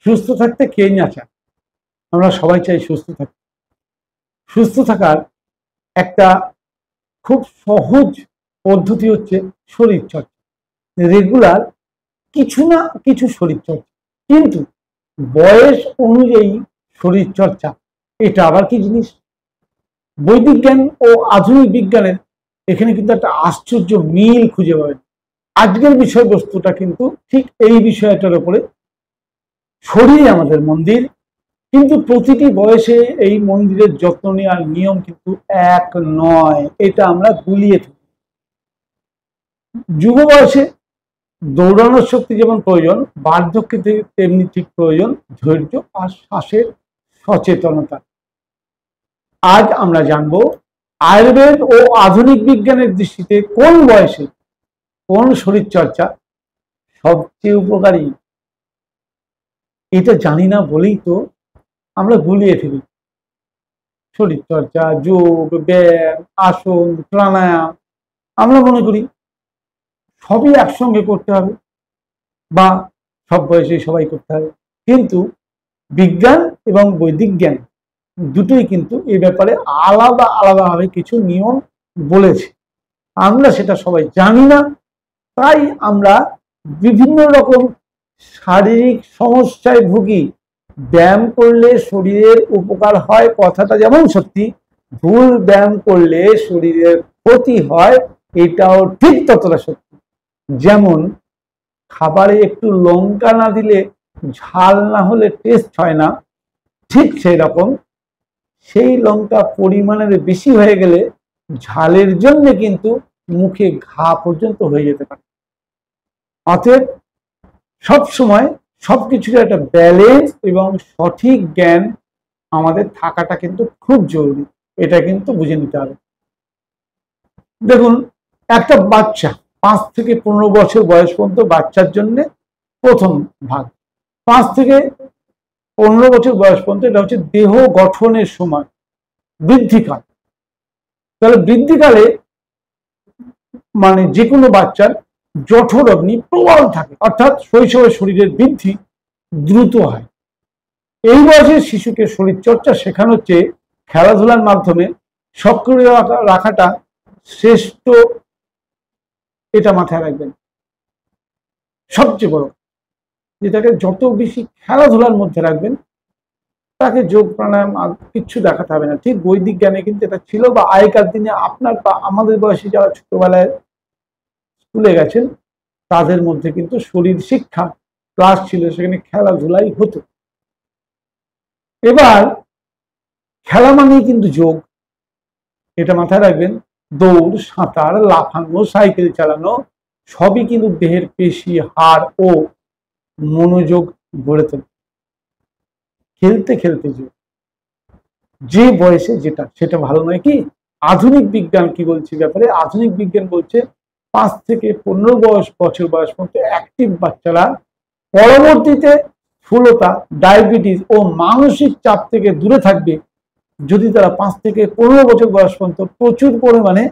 সুস্থ থাকতে কে না চায়? আমরা সবাই চাই সুস্থ থাকতে। সুস্থ থাকার একটা খুব সহজ পদ্ধতি হচ্ছে শরীর চর্চা, রেগুলার কিছু না কিছু শরীর চর্চা। কিন্তু বয়স অনুযায়ী শরীর চর্চা এটা আবার কি জিনিস? বৈদিক জ্ঞান ও আধুনিক বিজ্ঞানের এখানে কিন্তু একটা আশ্চর্য মিল খুঁজে পাবেন। আজকের বিষয়বস্তুটা কিন্তু ঠিক এই বিষয়টার উপরে। শরীরে আমাদের মন্দির, কিন্তু প্রতিটি বয়সে এই মন্দিরের যত্ন নেওয়ার নিয়ম কিন্তু এক নয়, এটা আমরা গুলিয়ে থাকি। যুব বয়সে দৌড়ানোর শক্তি যেমন প্রয়োজন, বার্ধক্যে তেমনি ঠিক প্রয়োজন ধৈর্য আর শ্বাসের সচেতনতা। আজ আমরা জানব আয়ুর্বেদ ও আধুনিক বিজ্ঞানের দৃষ্টিতে কোন বয়সে কোন শরীর চর্চা সবচেয়ে উপকারী। এটা জানি না বলেই তো আমরা গুলিয়ে ফেলি। শরীর চর্চা, যোগ, ব্যায়াম, আসন, প্রাণায়াম আমরা মনে করি সবই একসঙ্গে করতে হবে বা সব বয়সে সবাই করতে হবে, কিন্তু বিজ্ঞান এবং বৈদিক জ্ঞান দুটোই কিন্তু এ ব্যাপারে আলাদা আলাদাভাবে কিছু নিয়ম বলেছে। আমরা সেটা সবাই জানি না, তাই আমরা বিভিন্ন রকম শারীরিক সমস্যায় ভুগি। ব্যায়াম করলে শরীরের উপকার হয় কথাটা যেমন সত্যি, ভুল ব্যায়াম করলে শরীরের ক্ষতি হয় এটাও ঠিক ততটা সত্যি। যেমন খাবারে একটু লঙ্কা না দিলে, ঝাল না হলে টেস্ট হয় না, ঠিক সেই রকম সেই লঙ্কা পরিমাণের বেশি হয়ে গেলে ঝালের জন্য কিন্তু মুখে ঘা পর্যন্ত হয়ে যেতে পারে। অতএব সবসময় সবকিছুর একটা ব্যালেন্স এবং সঠিক জ্ঞান আমাদের থাকাটা কিন্তু খুব জরুরি, এটা কিন্তু বুঝে নিতে হবে। দেখুন, একটা বাচ্চা 5 থেকে 15 বছর বয়স পর্যন্ত বাচ্চার জন্য প্রথম ভাগ। 5 থেকে 15 বছর বয়স পর্যন্ত এটা হচ্ছে দেহ গঠনের সময়, বৃদ্ধিকাল। তাহলে বৃদ্ধিকালে মানে যে কোনো বাচ্চার জঠর অগ্নি প্রবল থাকে, অর্থাৎ শৈশবে শরীরের বৃদ্ধি দ্রুত হয়। এই বয়সের শিশুকে শরীর চর্চা শেখানো হচ্ছে খেলাধুলার মাধ্যমে সক্রিয় রাখাটা শ্রেষ্ঠ, এটা মাথায় রাখবেন। সবচেয়ে বড় যেটাকে যত বেশি খেলাধুলার মধ্যে রাখবেন, তাকে যোগ প্রাণায়াম কিচ্ছু দেখাতে হবে না। ঠিক বৈদিক জ্ঞানে কিন্তু এটা ছিল, বা আগেকার দিনে আপনার বা আমাদের বয়সে যারা ছোটবেলায় স্কুলে গেছেন তাদের মধ্যে কিন্তু শরীর শিক্ষা ক্লাস ছিল, সেখানে খেলাধুলাই হতো। এবার খেলা মানেই কিন্তু যোগ, এটা মাথায় রাখবেন। দৌড়, সাঁতার, লাফানো, সাইকেল চালানো সবই কিন্তু দেহের পেশি, হাড় ও মনোযোগ গড়ে তোলে। খেলতে খেলতে যোগ, যে বয়সে যেটা সেটা ভালো নয় কি? আধুনিক বিজ্ঞান কি বলছে ব্যাপারে? আধুনিক বিজ্ঞান বলছে 5 থেকে 15 বছর বয়স পর্যন্ত অ্যাক্টিভ বাচ্চারা পরবর্তীতে স্থূলতা, ডায়াবেটিস ও মানসিক চাপ থেকে দূরে থাকবে যদি তারা 5 থেকে 15 বছর বয়স পর্যন্ত প্রচুর পরিমাণে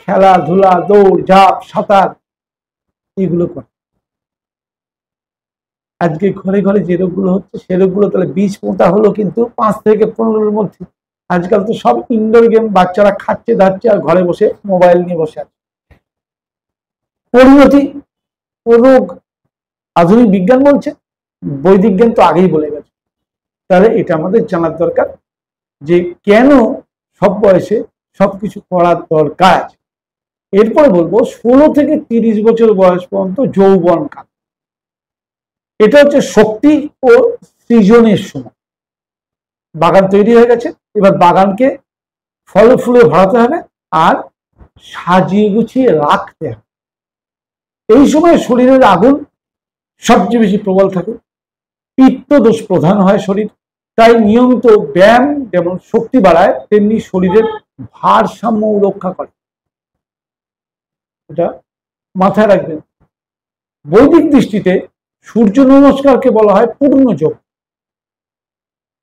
খেলাধুলা, দৌড় ঝাঁপ, সাঁতার এগুলো করে। আজকে ঘরে ঘরে যে রোগগুলো হচ্ছে সে রোগগুলো তাহলে বীজ পোঁতা হলো কিন্তু 5 থেকে 15-এর মধ্যে। আজকাল তো সব ইনডোর গেম, বাচ্চারা খাচ্ছে দাচ্ছে আর ঘরে বসে মোবাইল নিয়ে বসে আছে। পরিণতি ও রোগ আধুনিক বিজ্ঞান বলছে, বৈদিক জ্ঞান তো আগেই বলে গেছে। তাহলে এটা আমাদের জানার দরকার যে কেন সব বয়সে সবকিছু করার দরকার। এরপরে বলবো 16 থেকে 30 বছর বয়স পর্যন্ত যৌবন কাল। এটা হচ্ছে শক্তি ও সৃজনের সময়। বাগান তৈরি হয়ে গেছে, এবার বাগানকে ফলে ফুলে ভরাতে হবে আর সাজিয়ে গুছিয়ে রাখতে হবে। এই সময় শরীরের আগুন সবচেয়ে বেশি প্রবল থাকে, পিত্ত দোষ প্রধান হয় শরীর, তাই নিয়মিত ব্যায়াম যেমন শক্তি বাড়ায় তেমনি শরীরের ভারসাম্য রক্ষা করে, এটা মাথায় রাখবেন। বৈদিক দৃষ্টিতে সূর্য নমস্কারকে বলা হয় পূর্ণ যোগ।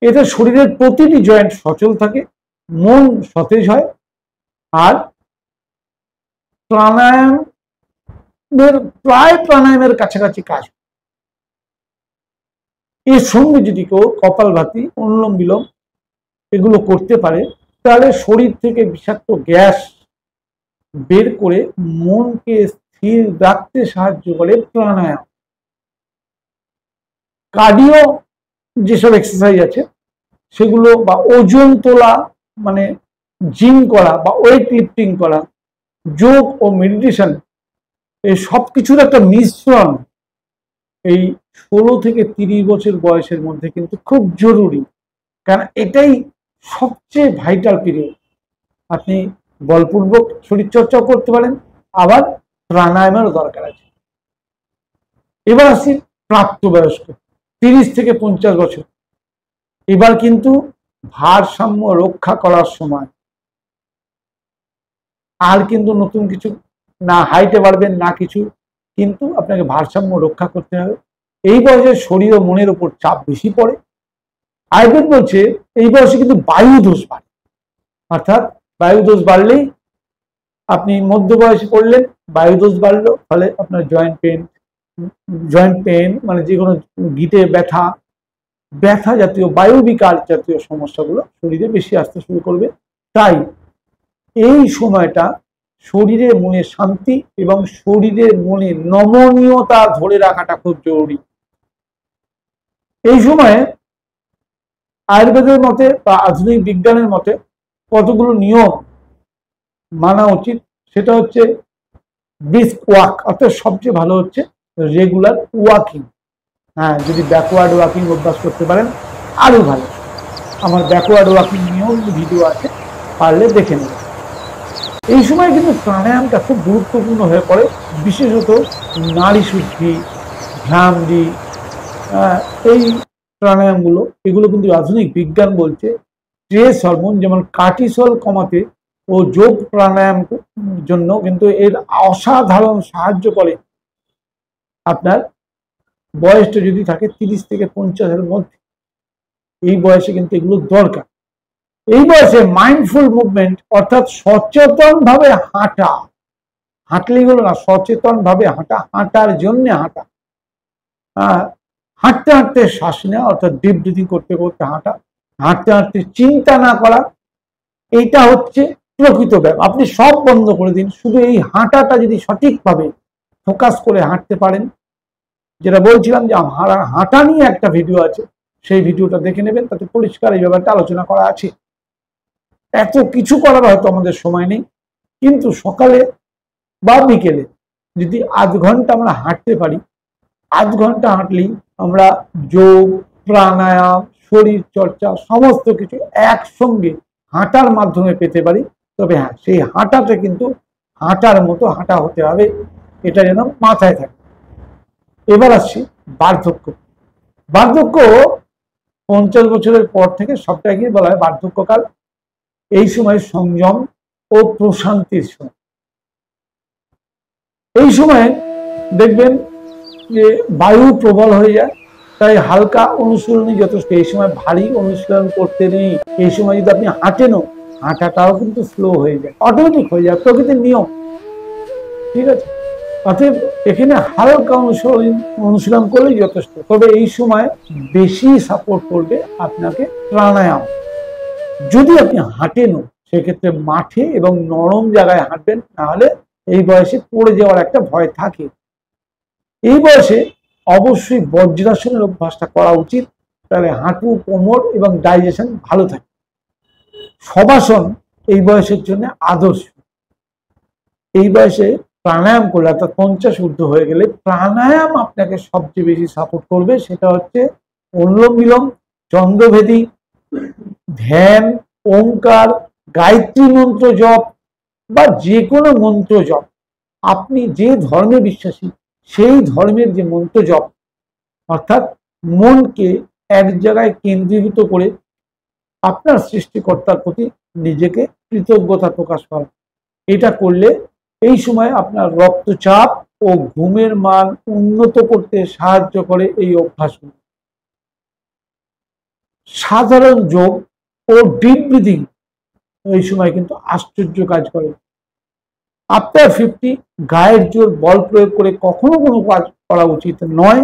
এতে শরীরের প্রতিটি জয়েন্ট সচল থাকে, মন সতেজ হয় আর প্রাণায়ামের কাছাকাছি কাজ। এর সঙ্গে যদি কেউ কপালভাতি, অনুলোম বিলোম এগুলো করতে পারে, তাহলে শরীর থেকে বিষাক্ত গ্যাস বের করে মনকে স্থির রাখতে সাহায্য করে প্রাণায়াম। কার্ডিও যেসব এক্সারসাইজ আছে সেগুলো, বা ওজন তোলা মানে জিম করা বা ওয়েট লিফটিং করা, যোগ ও মেডিটেশন, এই সবকিছুর একটা মিশ্রণ এই 16 থেকে 30 বছর বয়সের মধ্যে কিন্তু খুব জরুরি। কারণ এটাই সবচেয়ে ভাইটাল পিরিয়ড। আপনি বলপূর্বক শরীরচর্চাও করতে পারেন, আবার প্রাণায়ামেরও দরকার আছে। এবার আসি প্রাপ্তবয়স্ক, 30 থেকে 50 বছর। এবার কিন্তু ভারসাম্য রক্ষা করার সময়। আর কিন্তু নতুন কিছু না, হাইটে বাড়বেন না কিছু, কিন্তু আপনাকে ভারসাম্য রক্ষা করতে হবে। এই বয়সে শরীর ও মনের উপর চাপ বেশি পড়ে। আয়ুর্বেদ বলছে এই বয়সে কিন্তু বায়ু দোষ বাড়ে, অর্থাৎ বায়ু দোষ বাড়লেই আপনি মধ্য বয়সে পড়লেন, বায়ু দোষ বাড়লো, ফলে আপনার জয়েন্ট পেন মানে যে কোনো গিটে ব্যথা, ব্যথা জাতীয় বায়ু বিকার জাতীয় সমস্যাগুলো শরীরে বেশি আসতে শুরু করবে। তাই এই সময়টা শরীরের মনে শান্তি এবং শরীরের মনে নমনীয়তা ধরে রাখাটা খুব জরুরি। এই সময়ে আয়ুর্বেদের মতে বা আধুনিক বিজ্ঞানের মতে কতগুলো নিয়ম মানা উচিত। সেটা হচ্ছে ব্রিস্ক ওয়াক, অর্থাৎ সবচেয়ে ভালো হচ্ছে রেগুলার ওয়াকিং। হ্যাঁ, যদি ব্যাকওয়ার্ড ওয়াকিং অভ্যাস করতে পারেন আরো ভালো। আমার ব্যাকওয়ার্ড ওয়াকিং নিয়েও ভিডিও আছে, পারলে দেখে নেবেন। এই সময় কিন্তু প্রাণায়ামটা খুব গুরুত্বপূর্ণ হয়ে পড়ে, বিশেষত নারী শুদ্ধি, ভ্রান্তি, এই প্রাণায়ামগুলো, এগুলো কিন্তু আধুনিক বিজ্ঞান বলছে স্ট্রেস হরমোন যেমন কার্টিসল কমাতে ও যোগ প্রাণায়াম জন্য কিন্তু এর অসাধারণ সাহায্য করে। আপনার বয়সটা যদি থাকে 30 থেকে 50-এর মধ্যে, এই বয়সে কিন্তু এগুলো দরকার। এই বয়সে মাইন্ডফুল মুভমেন্ট, অর্থাৎ সচেতন ভাবে হাঁটা, হাঁটলেই হলো না, সচেতন ভাবে হাঁটা, হাঁটার জন্য হাঁটা, হাঁটতে হাঁটতে শ্বাস নেওয়া, অর্থাৎ ডিপ ব্রিথিং করতে করতে হাঁটা, হাঁটতে হাঁটতে চিন্তা না করা, এইটা হচ্ছে প্রকৃত ব্যায়াম। আপনি সব বন্ধ করে দিন, শুধু এই হাঁটাটা যদি সঠিকভাবে ফোকাস করে হাঁটতে পারেন, যেটা বলছিলাম যে হাঁটা নিয়ে একটা ভিডিও আছে, সেই ভিডিওটা দেখে নেবেন, তাতে পরিষ্কার এই ব্যাপারটা আলোচনা করা আছে। এত কিছু করার হয়তো আমাদের সময় নেই, কিন্তু সকালে বা বিকেলে যদি আধ ঘন্টা আমরা হাঁটতে পারি, আধ ঘন্টা হাঁটলেই আমরা যোগ, প্রাণায়াম, শরীর চর্চা সমস্ত কিছু একসঙ্গে হাঁটার মাধ্যমে পেতে পারি। তবে হ্যাঁ, সেই হাঁটাতে কিন্তু হাঁটার মতো হাঁটা হতে হবে, এটা যেন মাথায় থাকে। এবার আসছি বার্ধক্য। বার্ধক্য 50 বছরের পর থেকে সবটাকে বলা হয় বার্ধক্যকাল। এই সময় সংযম ও প্রশান্তির সময়। এই সময় দেখবেন যে বায়ু প্রবল হয়ে যায়, তাই হালকা অনুশীলনই যথেষ্ট। এই সময় ভারী অনুশীলন করতে নেই। এই সময় যদি আপনি হাঁটেনও, হাঁটাটাও কিন্তু স্লো হয়ে যায়, অটোমেটিক হয়ে যায়, প্রকৃতির নিয়ম। ঠিক আছে, অতএব এখানে হালকা অনুশীলন করলেই যথেষ্ট। তবে এই সময় বেশি সাপোর্ট করবে আপনাকে প্রাণায়াম। যদি আপনি হাঁটেনও, সেক্ষেত্রে মাঠে এবং নরম জায়গায় হাঁটবেন, নাহলে এই বয়সে পড়ে যাওয়ার একটা ভয় থাকে। এই বয়সে অবশ্যই বজ্রাসনের অভ্যাসটা করা উচিত, তাহলে হাঁটু, কোমর এবং ডাইজেশন ভালো থাকে। শবাসন এই বয়সের জন্য আদর্শ। এই বয়সে প্রাণায়াম করলে, অর্থাৎ 50 ঊর্ধ্ব হয়ে গেলে প্রাণায়াম আপনাকে সবচেয়ে বেশি সাপোর্ট করবে। সেটা হচ্ছে অনুলোম বিলোম, চন্দ্রভেদী, ধ্যান, ওঙ্কার, গায়ত্রী মন্ত্র জপ বা যে কোনো মন্ত্র জপ। আপনি যে ধর্মে বিশ্বাসী, সেই ধর্মের যে মন্ত্র জপ, অর্থাৎ মনকে এক জায়গায় কেন্দ্রীভূত করে আপনার সৃষ্টিকর্তার প্রতি নিজেকে কৃতজ্ঞতা প্রকাশ করা, এটা করলে এই সময় আপনার রক্তচাপ ও ঘুমের মান উন্নত করতে সাহায্য করে এই অভ্যাসগুলো। সাধারণ যোগ ও ডিপ ব্রিদিং এই সময় কিন্তু আশ্চর্য কাজ করে। আফটার 50 গায়ের জোর বল প্রয়োগ করে কখনো কোনো কাজ করা উচিত নয়।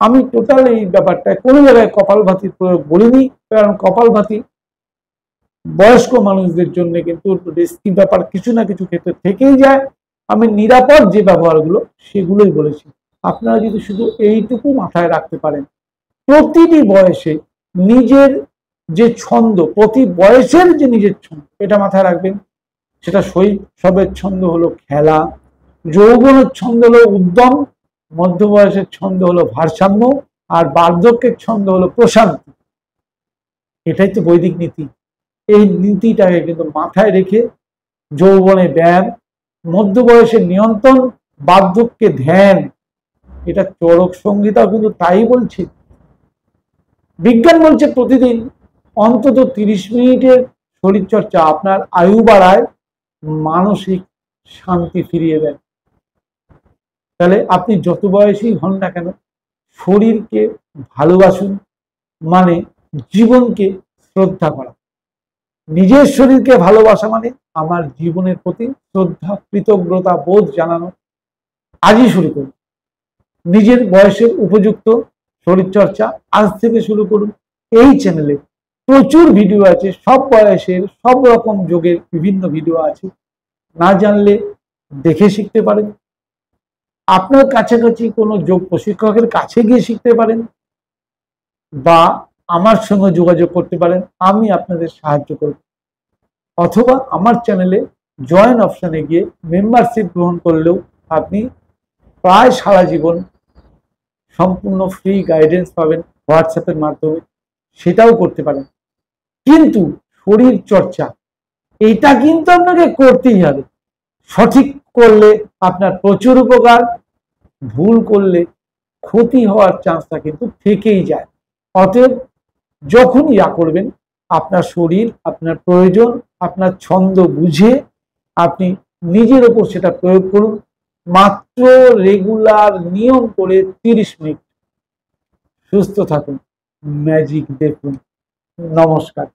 আমি টোটাল এই ব্যাপারটা কোনো জায়গায় কপালভাতির প্রয়োগ বলিনি, কারণ কপালভাতি বয়স্ক মানুষদের জন্য কিন্তু রিস্কি ব্যাপার কিছু না কিছু ক্ষেত্রে থেকেই যায়। আমি নিরাপদ যে ব্যবহারগুলো সেগুলোই বলেছি। আপনারা যদি শুধু এইটুকু মাথায় রাখতে পারেন, প্রতিটি বয়সে নিজের যে ছন্দ, প্রতি বয়সের যে নিজের ছন্দ, এটা মাথায় রাখবেন। সেটা শৈশবের ছন্দ হলো খেলা, যৌবনের ছন্দ হলো উদ্যম, মধ্য বয়সের ছন্দ হলো ভারসাম্য, আর বার্ধক্যের ছন্দ হলো প্রশান্তি। এটাই তো বৈদিক নীতি। এই নীতিটাকে কিন্তু মাথায় রেখে যৌবনে ব্যায়াম, মধ্য বয়সে নিয়ন্ত্রণ, বার্ধক্যে ধ্যান, এটা চরক সংহিতা কিন্তু তাই বলছে। বিজ্ঞান বলছে প্রতিদিন অন্তত 30 মিনিটের শরীরচর্চা আপনার আয়ু বাড়ায়, মানসিক শান্তি ফিরিয়ে দেয়। তাহলে আপনি যত বয়সী হন না কেন, শরীরকে ভালোবাসুন, মানে জীবনকে শ্রদ্ধা করা। নিজের শরীরকে ভালোবাসা মানে আমার জীবনের প্রতি শ্রদ্ধা, কৃতজ্ঞতা বোধ জানানো। আজই শুরু করুন নিজের বয়সের উপযুক্ত শরীরচর্চা, আজ থেকে শুরু করুন। এই চ্যানেলে প্রচুর ভিডিও আছে, সব বয়সের সব রকম যোগের বিভিন্ন ভিডিও আছে, না জানলে দেখে শিখতে পারেন। আপনার কাছাকাছি কোনো যোগ প্রশিক্ষকের কাছে গিয়ে শিখতে পারেন, বা আমার সঙ্গে যোগাযোগ করতে পারেন, আমি আপনাদের সাহায্য করব। অথবা আমার চ্যানেলে জয়েন অপশনে গিয়ে মেম্বারশিপ গ্রহণ করলেও আপনি প্রায় সারা জীবন সম্পূর্ণ ফ্রি গাইডেন্স পাবেন হোয়াটসঅ্যাপের মাধ্যমে, সেটাও করতে পারেন। কিন্তু শরীর চর্চা এটা কিন্তু আপনাকে করতেই হবে। সঠিক করলে আপনার প্রচুর উপকার, ভুল করলে ক্ষতি হওয়ার চান্সটা কিন্তু থেকেই যায়। অতএব যখন ইয়া করবেন, আপনার শরীর, আপনার প্রয়োজন, আপনার ছন্দ বুঝে আপনি নিজের ওপর সেটা প্রয়োগ করুন। মাত্র রেগুলার নিয়ম করে 30 মিনিট সুস্থ থাকুন, ম্যাজিক দেখুন। নমস্কার।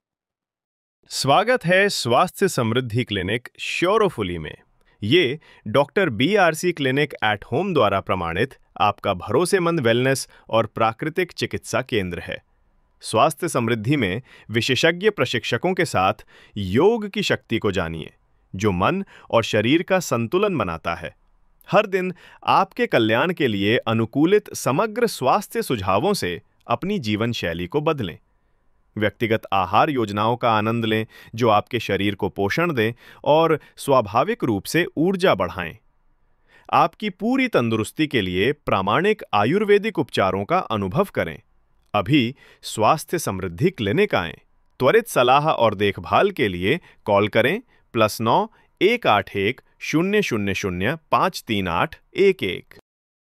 स्वागत है स्वास्थ्य समृद्धि क्लिनिक श्योरोफुली में। ये doctor BRC clinic at home द्वारा प्रमाणित आपका भरोसेमंद वेलनेस और प्राकृतिक चिकित्सा केंद्र है। स्वास्थ्य समृद्धि में विशेषज्ञ प्रशिक्षकों के साथ योग की शक्ति को जानिए, जो मन और शरीर का संतुलन बनाता है। हर दिन आपके कल्याण के लिए अनुकूलित समग्र स्वास्थ्य सुझावों से अपनी जीवन शैली को बदलें। व्यक्तिगत आहार योजनाओं का आनंद लें, जो आपके शरीर को पोषण दें और स्वाभाविक रूप से ऊर्जा बढ़ाएं। आपकी पूरी तंदुरुस्ती के लिए प्रामाणिक आयुर्वेदिक उपचारों का अनुभव करें। अभी स्वास्थ्य समृद्धि क्लिनिक आएं। त्वरित सलाह और देखभाल के लिए कॉल करें +9 181 000 538 11।